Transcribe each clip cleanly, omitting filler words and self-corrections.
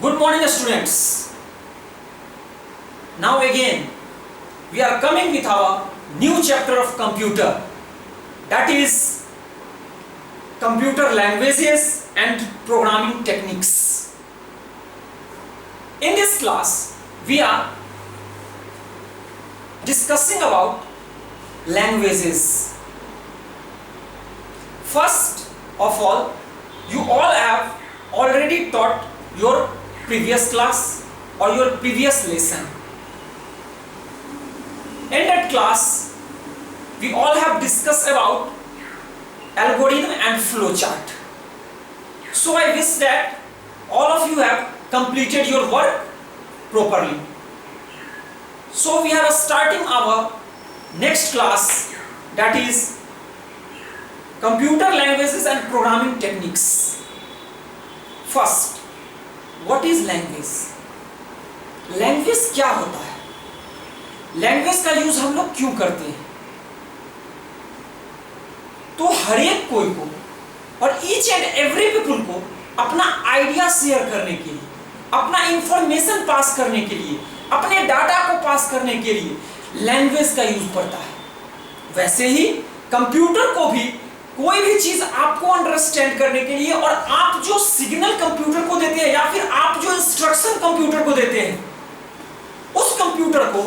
Good morning, students. Now again we are coming with our new chapter of computer, that is computer languages and programming techniques. In this class we are discussing about languages. First of all, you all have already taught your previous class or your previous lesson. In that class we all have discussed about algorithm and flowchart. So I wish that all of you have completed your work properly. So we are starting our next class, that is computer languages and programming techniques. First, what is language? Language क्या होता है? Language का use हम लोग क्यों करते हैं? तो हर एक कोई को और ईच एंड एवरी पीपल को अपना आइडिया शेयर करने के लिए, अपना इंफॉर्मेशन पास करने के लिए, अपने डाटा को पास करने के लिए लैंग्वेज का यूज पड़ता है। वैसे ही कंप्यूटर को भी कोई भी चीज आपको अंडरस्टैंड करने के लिए, और आप जो सिग्नल कंप्यूटर को देते हैं या फिर आप जो इंस्ट्रक्शन कंप्यूटर को देते हैं, उस कंप्यूटर को,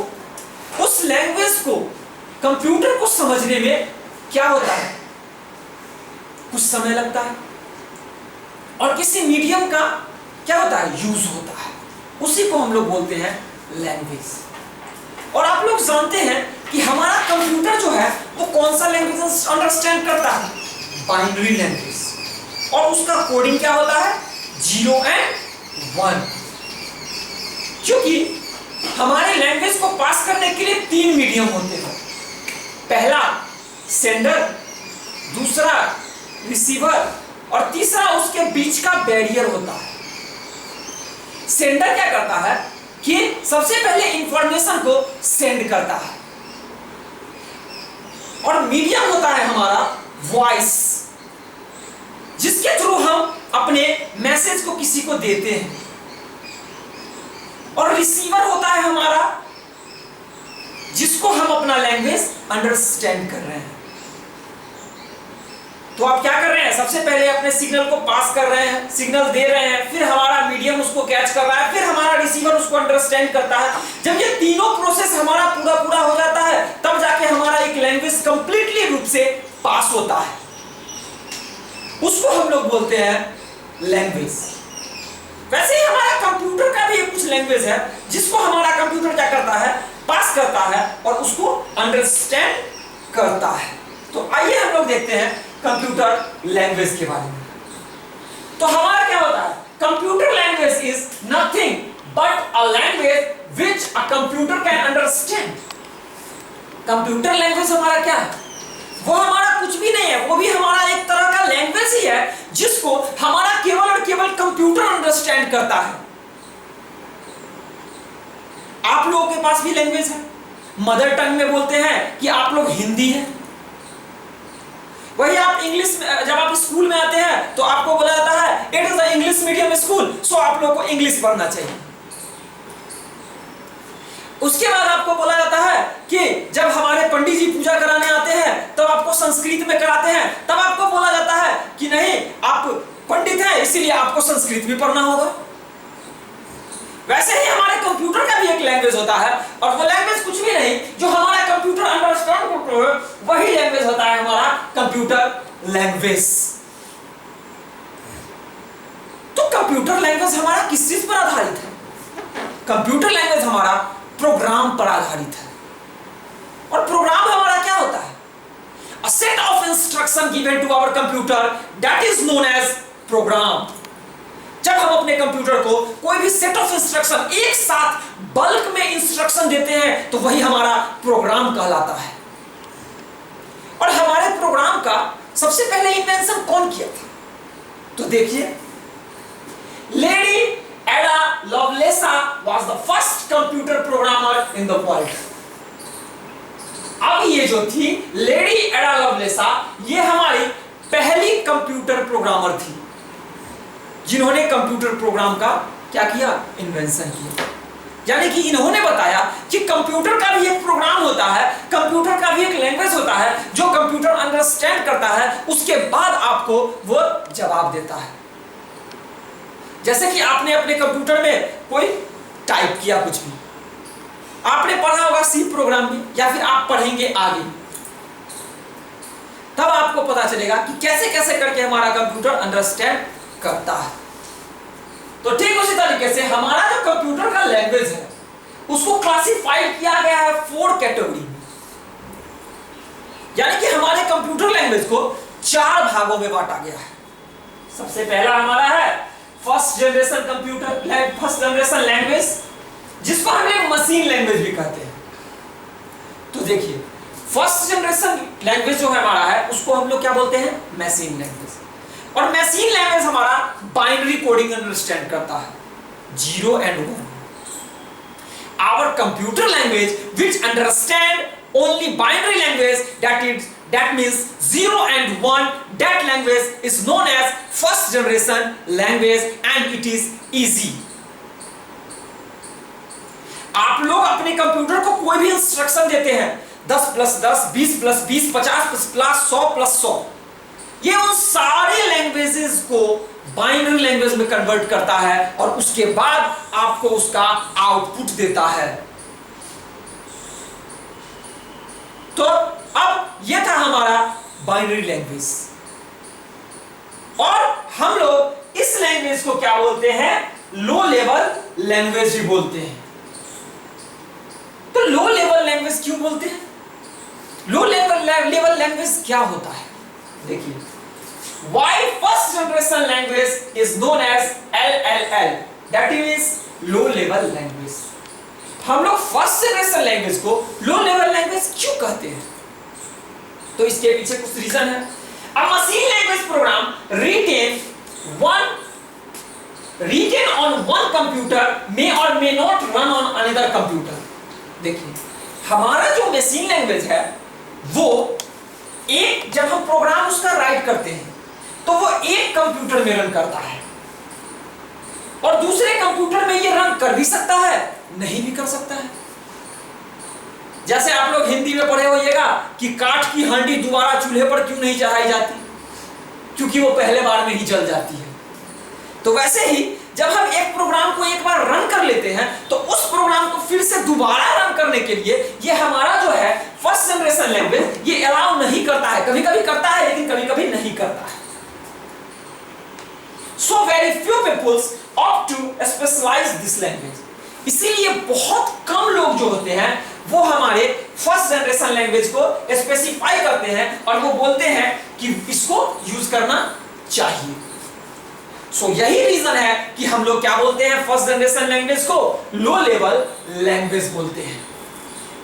उस लैंग्वेज को कंप्यूटर को समझने में क्या होता है? कुछ समय लगता है और किसी मीडियम का क्या होता है? यूज होता है। उसी को हम लोग बोलते हैं लैंग्वेज। और आप लोग जानते हैं कि हमारा कंप्यूटर जो है वो कौन सा लैंग्वेज अंडरस्टैंड करता है? Binary language. और उसका कोडिंग क्या होता है? 0 and 1। क्योंकि हमारे लैंग्वेज को पास करने के लिए 3 मीडियम होते हैं। पहला सेंडर, दूसरा रिसीवर और तीसरा उसके बीच का बैरियर होता है। सेंडर क्या करता है कि सबसे पहले इंफॉर्मेशन को सेंड करता है, और मीडियम होता है हमारा वॉइस, जिसके थ्रू हम अपने मैसेज को किसी को देते हैं। और रिसीवर होता है हमारा, जिसको हम अपना लैंग्वेज अंडरस्टैंड कर रहे हैं। तो आप क्या कर रहे हैं? सबसे पहले अपने सिग्नल को पास कर रहे हैं, सिग्नल दे रहे हैं, फिर हमारा मीडियम उसको कैच कर रहा है, फिर हमारा रिसीवर उसको अंडरस्टैंड करता है। जब ये तीनों प्रोसेस हमारा पूरा हो जाता है, तब जाके हमारा एक लैंग्वेज कंप्लीटली रूप से पास होता है। उसको हम लोग बोलते हैं लैंग्वेज। वैसे ही हमारा कंप्यूटर का भी कुछ लैंग्वेज है, जिसको हमारा कंप्यूटर क्या करता है? पास करता है और उसको अंडरस्टैंड करता है। तो आइए हम लोग देखते हैं कंप्यूटर लैंग्वेज के बारे में। तो हमारा क्या होता है? Computer language is nothing but a language which a computer can understand. Computer language हमारा क्या है? वो हमारा कुछ भी नहीं है, वो भी हमारा एक तरह का लैंग्वेज ही है, जिसको हमारा केवल और केवल कंप्यूटर अंडरस्टैंड करता है। आप लोगों के पास भी लैंग्वेज है, मदर टंग में बोलते हैं कि आप लोग हिंदी है। वही आप इंग्लिश में, जब आप स्कूल में आते हैं तो आपको बोला जाता है it is a English medium school, so आप लोगों को इंग्लिश पढ़ना चाहिए। उसके बाद आपको बोला जाता है कि जब हमारे पंडित जी पूजा कराने आते हैं तब आपको संस्कृत में कराते हैं, तब आपको बोला जाता है कि नहीं, आप पंडित हैं इसीलिए आपको संस्कृत भी पढ़ना होगा। वैसे ही हमारे कंप्यूटर का भी एक लैंग्वेज होता है, और वो लैंग्वेज कुछ भी नहीं, जो हमारा कंप्यूटर अंडरस्टैंड करता है, वही लैंग्वेज होता है हमारा कंप्यूटर लैंग्वेज। तो कंप्यूटर लैंग्वेज हमारा किस चीज पर आधारित है? कंप्यूटर लैंग्वेज हमारा प्रोग्राम पर आधारित है। और प्रोग्राम हमारा क्या होता है? A set of instruction given to our computer that is known as program। जब हम अपने कंप्यूटर को कोई भी सेट ऑफ इंस्ट्रक्शन, एक साथ बल्क में इंस्ट्रक्शन देते हैं, तो वही हमारा प्रोग्राम कहलाता है। और हमारे प्रोग्राम का सबसे पहले इन्वेंशन कौन किया था? तो देखिए, lady Ada Lovelace was the first computer programmer in the world. अब ये जो थी लेडी एडा लवलेसा, ये हमारी पहली कंप्यूटर प्रोग्रामर थी, जिन्होंने कंप्यूटर प्रोग्राम का क्या किया, इन्वेंशन किया। यानी कि इन्होंने बताया कि कंप्यूटर का भी एक प्रोग्राम होता है, कंप्यूटर का भी एक लैंग्वेज होता है जो कंप्यूटर अंडरस्टैंड करता है, उसके बाद आपको वो जवाब देता है। जैसे कि आपने अपने कंप्यूटर में कोई टाइप किया कुछ भी, आपने पढ़ा होगा सी प्रोग्राम भी, या फिर आप पढ़ेंगे आगे, तब आपको पता चलेगा कि कैसे कैसे करके हमारा कंप्यूटर अंडरस्टैंड करता है। तो ठीक उसी तरीके से हमारा जो कंप्यूटर का लैंग्वेज है उसको क्लासिफाइड किया गया है 4 कैटेगरी में। यानी कि हमारे कंप्यूटर लैंग्वेज को 4 भागों में बांटा गया है। सबसे पहला हमारा है फर्स्ट जनरेशन लैंग्वेज, जिसको हम लोग मशीन लैंग्वेज भी कहते हैं। तो देखिए, फर्स्ट जनरेशन लैंग्वेज जो है हमारा है उसको हम लोग क्या बोलते हैं, मशीन लैंग्वेज। और मशीन लैंग्वेज हमारा बाइनरी कोडिंग अंडरस्टैंड करता है, 0 and 1। Our computer language which understand only binary language, that means 0 and 1, that language is known as first generation language and it is easy। आप लोग अपने computer को कोई भी इंस्ट्रक्शन देते हैं 10 + 10, 20 + 20, 50 + 100 + 100, ये उन सारे लैंग्वेजेस को बाइनरी लैंग्वेज में कन्वर्ट करता है और उसके बाद आपको उसका आउटपुट देता है। तो अब यह था हमारा बाइनरी लैंग्वेज, और हम लोग इस लैंग्वेज को क्या बोलते हैं, लो लेवल लैंग्वेज भी बोलते हैं। तो लो लेवल लैंग्वेज क्यों बोलते हैं, लो लेवल लैंग्वेज क्या होता है, देखिए, why first generation language is known as LLL, that is low level language। हम लोग फर्स्ट जनरेशन लैंग्वेज को लो लेवल लैंग्वेज क्यों कहते हैं, तो इसके पीछे कुछ रीजन है। A machine language program written on one computer may or may not run on another computer। देखिए, हमारा जो मशीन लैंग्वेज है वो एक, जब हम प्रोग्राम उसका राइट करते हैं तो वो एक कंप्यूटर में रन करता है, और दूसरे कंप्यूटर में ये रन कर भी सकता है, नहीं भी कर सकता है। जैसे आप लोग हिंदी में पढ़े होइएगा कि काठ की हांडी दोबारा चूल्हे पर क्यों नहीं चढ़ाई जाती, क्योंकि वो पहले बार में ही जल जाती है। तो वैसे ही जब हम एक प्रोग्राम को एक बार रन कर लेते हैं तो उस प्रोग्राम को फिर से दोबारा रन करने के लिए ये हमारा जो है फर्स्ट जनरेशन लैंग्वेज ये अलाउ नहीं करता है। कभी कभी करता है लेकिन कभी कभी नहीं करता है। So very few people opt to specialize this language। इसीलिए बहुत कम लोग जो होते हैं वो हमारे फर्स्ट जनरेशन लैंग्वेज को स्पेसिफाई करते हैं और वो बोलते हैं कि इसको यूज करना चाहिए। सो यही रीजन है कि हम लोग क्या बोलते हैं, फर्स्ट जनरेशन लैंग्वेज को लो लेवल लैंग्वेज बोलते हैं।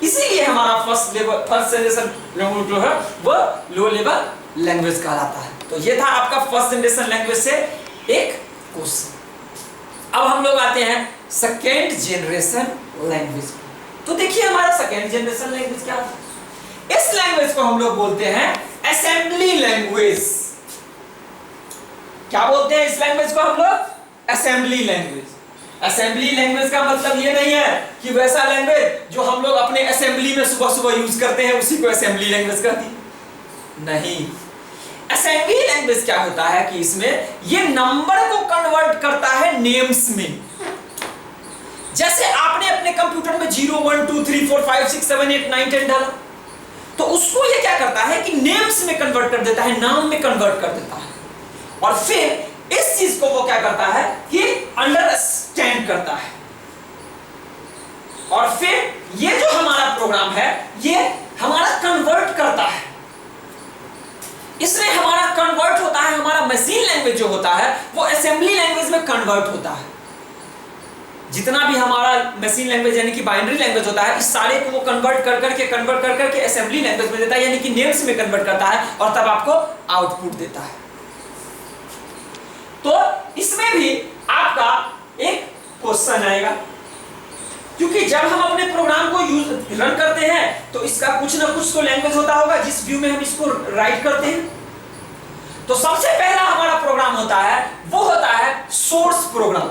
इसीलिए हमारा फर्स्ट जनरेशन लैंग्वेज जो है वो लो लेवल लैंग्वेज कहलाता है। तो ये था आपका फर्स्ट जनरेशन लैंग्वेज से एक क्वेश्चन। अब हम लोग आते हैं सेकेंड जनरेशन लैंग्वेज। तो देखिए हमारा सेकेंड जनरेशन लैंग्वेज क्या है। इस लैंग्वेज को हम लोग बोलते हैं असेंबली लैंग्वेज। क्या बोलते हैं इस लैंग्वेज को हम लोग? Assembly language. असेंबली लैंग्वेज का मतलब ये नहीं है कि वैसा लैंग्वेज जो हम लोग अपने असेंबली में सुबह सुबह यूज करते हैं उसी को असेंबली लैंग्वेज कहती है, नहीं। असेंबली लैंग्वेज क्या होता है कि इसमें ये नंबर को कन्वर्ट करता है नेम्स में। जैसे आपने अपने कंप्यूटर में 0 1 2 3 4 5 6 7 8 9 10 डाला, तो उसको ये क्या करता है कि नेम्स में कन्वर्ट कर देता है, नाम में कन्वर्ट कर देता है, और फिर इस चीज को वो क्या करता है कि अंडरस्टैंड करता है, और फिर ये जो हमारा प्रोग्राम है ये हमारा कन्वर्ट करता है। इसमें हमारा कन्वर्ट होता है, हमारा मशीन लैंग्वेज जो होता है वो असेंबली लैंग्वेज में कन्वर्ट होता है। जितना भी हमारा मशीन लैंग्वेज यानी कि बाइनरी लैंग्वेज होता है, इस सारे को वो कन्वर्ट कर करके असेंबली लैंग्वेज में देता है, यानी कि नेम्स में कन्वर्ट करता है और तब आपको आउटपुट देता है। तो इसमें भी आपका एक क्वेश्चन आएगा, क्योंकि जब हम अपने प्रोग्राम को रन करते हैं तो इसका कुछ ना कुछ तो लैंग्वेज होता होगा जिस व्यू में हम इसको राइट करते हैं। तो सबसे पहला हमारा प्रोग्राम होता है वो होता है सोर्स प्रोग्राम।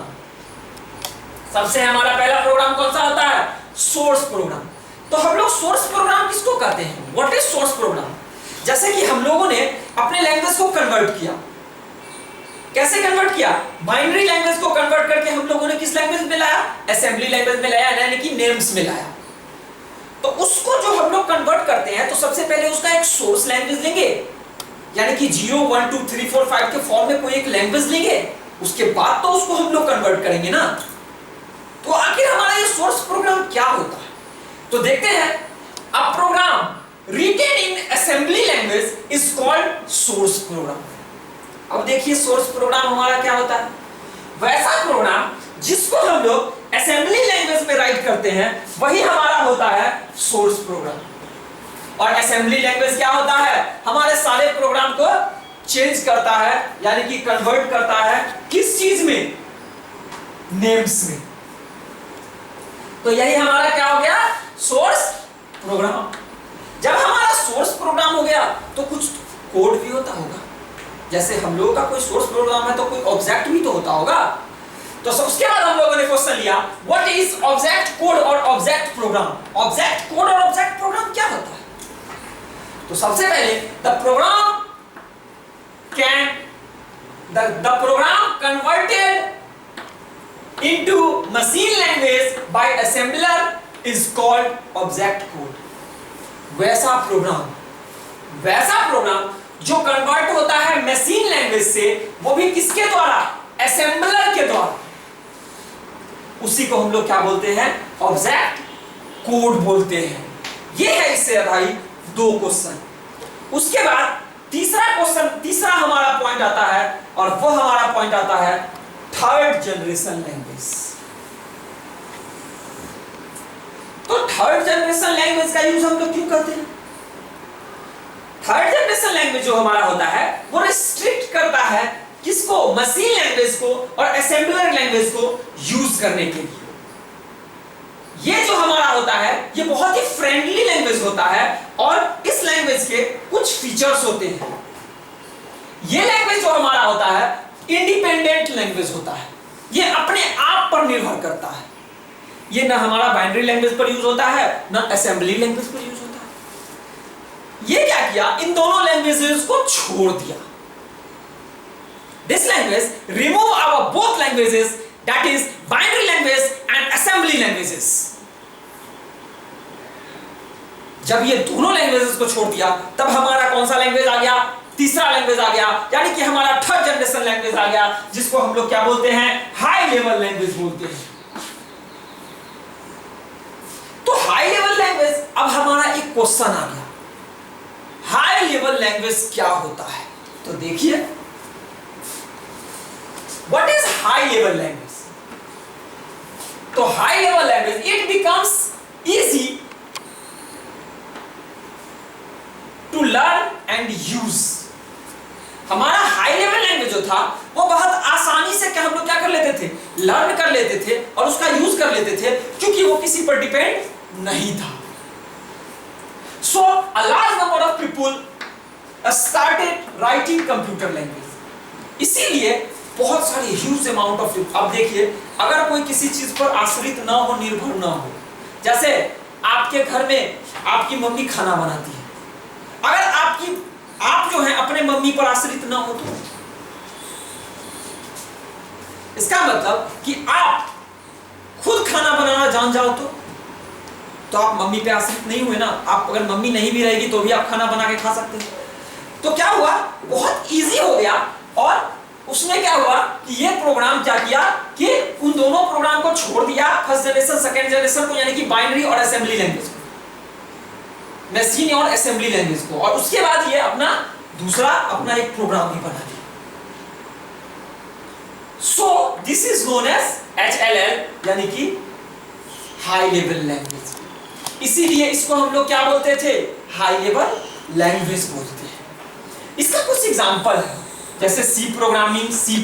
सबसे हमारा पहला प्रोग्राम कौन सा होता है? Source program. तो हम लोग सोर्स प्रोग्राम किसको कहते हैं? What is source program? जैसे कि हम लोगों ने अपने लैंग्वेज को कन्वर्ट किया। कैसे कन्वर्ट किया? बाइनरी लैंग्वेज को कन्वर्ट करके हम लोगों ने किस लैंग्वेज में लाया? असेंबली लैंग्वेज में लाया, यानी कि नेम्स में लाया। तो उसको जो हम लोग कन्वर्ट करते हैं तो सबसे पहले उसका एक सोर्स लैंग्वेज लेंगे, यानी कि 0 1 2 3 4 5 के फॉर्म में कोई एक लैंग्वेज लेंगे, उसके बाद तो उसको हम लोग कन्वर्ट करेंगे ना। तो आखिर हमारा ये सोर्स प्रोग्राम क्या होता है? तो देखते हैं। अ programme written in assembly language is called source program। अब देखिए सोर्स प्रोग्राम हमारा क्या होता है? वैसा प्रोग्राम जिसको हम लोग असेंबली लैंग्वेज में राइट करते हैं वही हमारा होता है सोर्स प्रोग्राम। और असेंबली लैंग्वेज क्या होता है? हमारे सारे प्रोग्राम को चेंज करता है, यानी कि कन्वर्ट करता है किस चीज में? नेम्स में। तो यही हमारा क्या हो गया? Source program. जब हमारा सोर्स प्रोग्राम हो गया तो कुछ कोड भी होता होगा। जैसे हम लोगों का कोई सोर्स प्रोग्राम है तो कोई ऑब्जेक्ट भी तो होता होगा। तो उसके बाद हम लोगों ने क्वेश्चन लिया, व्हाट इज ऑब्जेक्ट कोड और ऑब्जेक्ट प्रोग्राम? ऑब्जेक्ट कोड और ऑब्जेक्ट प्रोग्राम क्या होता है? तो सबसे पहले the program converted into machine language by assembler is called object code। वैसा प्रोग्राम जो कन्वर्ट होता है मशीन लैंग्वेज से, वो भी किसके द्वारा? असेंबलर के द्वारा, उसी को हम लोग क्या बोलते हैं? ऑब्जेक्ट कोड बोलते हैं। ये है इससे आधारित 2 क्वेश्चन। उसके बाद तीसरा हमारा पॉइंट आता है, और वो हमारा पॉइंट आता है थर्ड जनरेशन लैंग्वेज। तो थर्ड जनरेशन लैंग्वेज का यूज हम लोग क्यों करते हैं? थर्ड जनरेशन लैंग्वेज जो हमारा होता है वो रिस्ट्रिक्ट करता है किसको? मशीन लैंग्वेज को और असेंबलर लैंग्वेज को यूज करने के लिए। ये जो हमारा होता है ये बहुत ही फ्रेंडली लैंग्वेज होता है, और इस लैंग्वेज के कुछ फीचर्स होते हैं। ये लैंग्वेज जो हमारा होता है इंडिपेंडेंट लैंग्वेज होता है, ये अपने आप पर निर्भर करता है। ये ना हमारा बाइनरी लैंग्वेज पर यूज होता है, ना असेंबली लैंग्वेज पर यूज होता है। ये क्या किया? इन दोनों लैंग्वेजेस को छोड़ दिया। This language remove our both languages, that is binary language and assembly languages. जब ये दोनों लैंग्वेजेस को छोड़ दिया तब हमारा कौन सा लैंग्वेज आ गया? तीसरा लैंग्वेज आ गया, यानी कि हमारा थर्ड जनरेशन लैंग्वेज आ गया, जिसको हम लोग क्या बोलते हैं? हाई लेवल लैंग्वेज बोलते हैं। तो हाई लेवल लैंग्वेज, अब हमारा एक क्वेश्चन आ गया, हाई लेवल लैंग्वेज क्या होता है? तो देखिए, what is high level language? तो high level language it becomes easy to learn and use. हमारा हाई लेवल लैंग्वेज जो था वो बहुत आसानी से हम लोग क्या कर लेते थे? लर्न कर लेते थे और उसका यूज कर लेते थे, क्योंकि वो किसी पर डिपेंड नहीं था। So a large number of people started writing computer language. इसीलिए बहुत सारे ह्यूज अमाउंट ऑफ, अब देखिए, अगर कोई किसी चीज पर आश्रित ना हो, निर्भर ना हो, जैसे आपके घर में आपकी मम्मी खाना बनाती है, अगर आप जो है अपने मम्मी पर आश्रित ना हो, तो इसका मतलब कि आप खुद खाना बनाना जान जाओ तो आप मम्मी पे आश्रित नहीं हुए ना। आप अगर मम्मी नहीं भी रहेगी तो भी आप खाना बना के खा सकते हैं। तो क्या हुआ? बहुत इजी हो गया। और उसमें क्या हुआ कि ये प्रोग्राम क्या किया कि उन दोनों प्रोग्राम को छोड़ दिया, फर्स्ट जनरेशन सेकंड जनरेशन को, यानी कि बाइनरी और असेंबली लैंग्वेज को, मशीन और असेंबली लैंग्वेज को, और उसके बाद ये अपना एक प्रोग्राम ही बना दिया। So this is known as HLL, यानी कि हाई लेवल लैंग्वेज। इसीलिए इसको हम लोग क्या बोलते थे? हाई लेवल लैंग्वेज बोलते हैं। इसका कुछ एग्जांपल है, जैसे सी प्रोग्रामिंग, C++,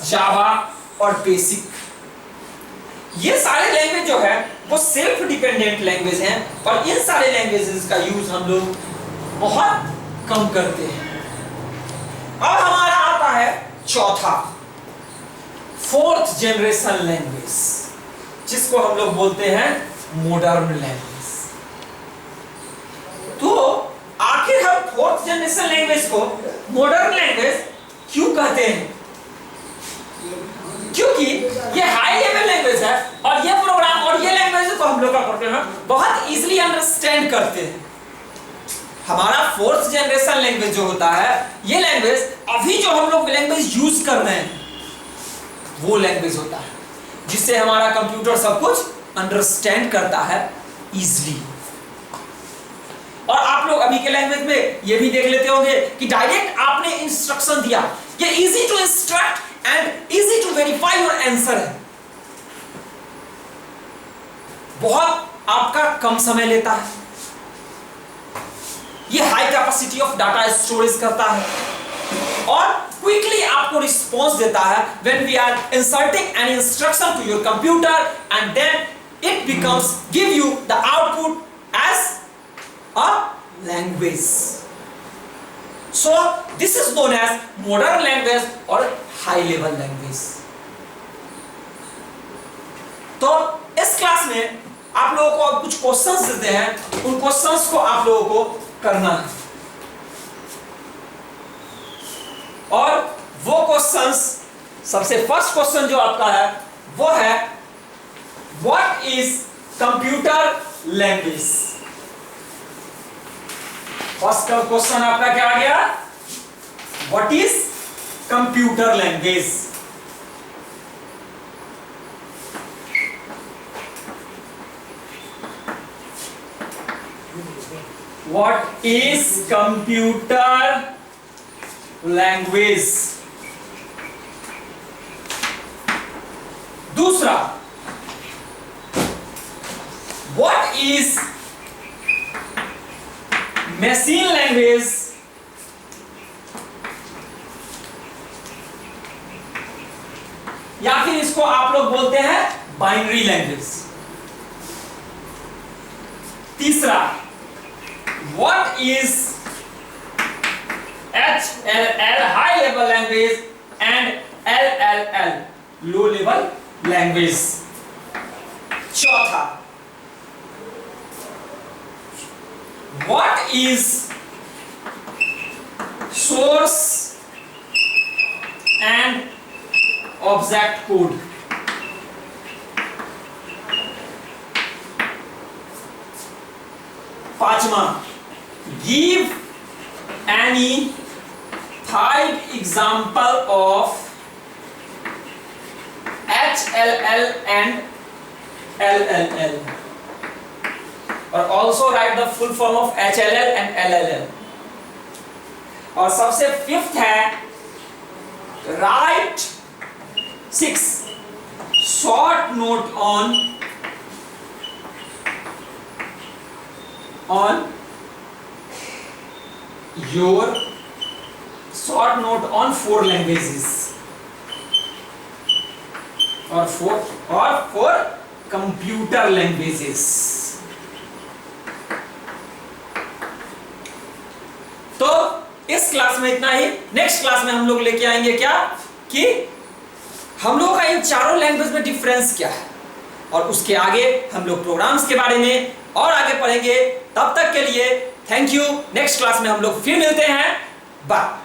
जावा और बेसिक। ये सारे लैंग्वेज जो है वो सेल्फ डिपेंडेंट लैंग्वेज हैं, और इन सारे लैंग्वेजेस का यूज हम लोग बहुत कम करते हैं। अब हमारा आता है चौथा, फोर्थ जनरेशन लैंग्वेज। जिसको हम लोग बोलते हैं मॉडर्न लैंग्वेज। तो आखिर हम फोर्थ जनरेशन लैंग्वेज को मॉडर्न लैंग्वेज क्यों कहते हैं? क्योंकि ये हाई लेवल लैंग्वेज है और ये प्रोग्राम और ये लैंग्वेज को हम लोग क्या करते हैं, बहुत इजीली अंडरस्टैंड करते हैं। हमारा फोर्थ जनरेशन लैंग्वेज जो होता है, ये लैंग्वेज अभी जो हम लोग लैंग्वेज यूज कर रहे हैं वो लैंग्वेज होता है जिससे हमारा कंप्यूटर सब कुछ अंडरस्टैंड करता है इजीली। और आप लोग अभी के लैंग्वेज में ये भी देख लेते होंगे कि डायरेक्ट आपने इंस्ट्रक्शन दिया, ये easy to instruct and easy to verify your answer है। बहुत आपका कम समय लेता है, ये high capacity of data storage करता है और क्विकली आपको रिस्पॉन्स देता है when we are inserting an instruction to your computer and then it becomes give you the output as a language. So this is known as modern language और high level language. तो इस class में आप लोगों को कुछ questions देते हैं, उन क्वेश्चंस को आप लोगों को करना है और वो क्वेश्चंस, सबसे फर्स्ट क्वेश्चन जो आपका है वो है what is computer language. First question आपका क्या आ गया? What is computer language. What is computer language? दूसरा, what is machine language? या फिर इसको आप लोग बोलते हैं बाइनरी लैंग्वेज। तीसरा, what is HLL high level language and LLL low level language। चौथा, what is source and object code। पांचवा, give any 5 example of HLL and LLL और also write the full form of HLL and LLL। और सबसे fifth है write 6 short note on your short note on 4 languages or 4 computer languages। तो इस class में इतना ही। Next class में हम लोग लेके आएंगे क्या कि हम लोगों का इन चारों लैंग्वेज में डिफरेंस क्या है और उसके आगे हम लोग प्रोग्राम्स के बारे में और आगे पढ़ेंगे। तब तक के लिए थैंक यू। नेक्स्ट क्लास में हम लोग फिर मिलते हैं। बाय।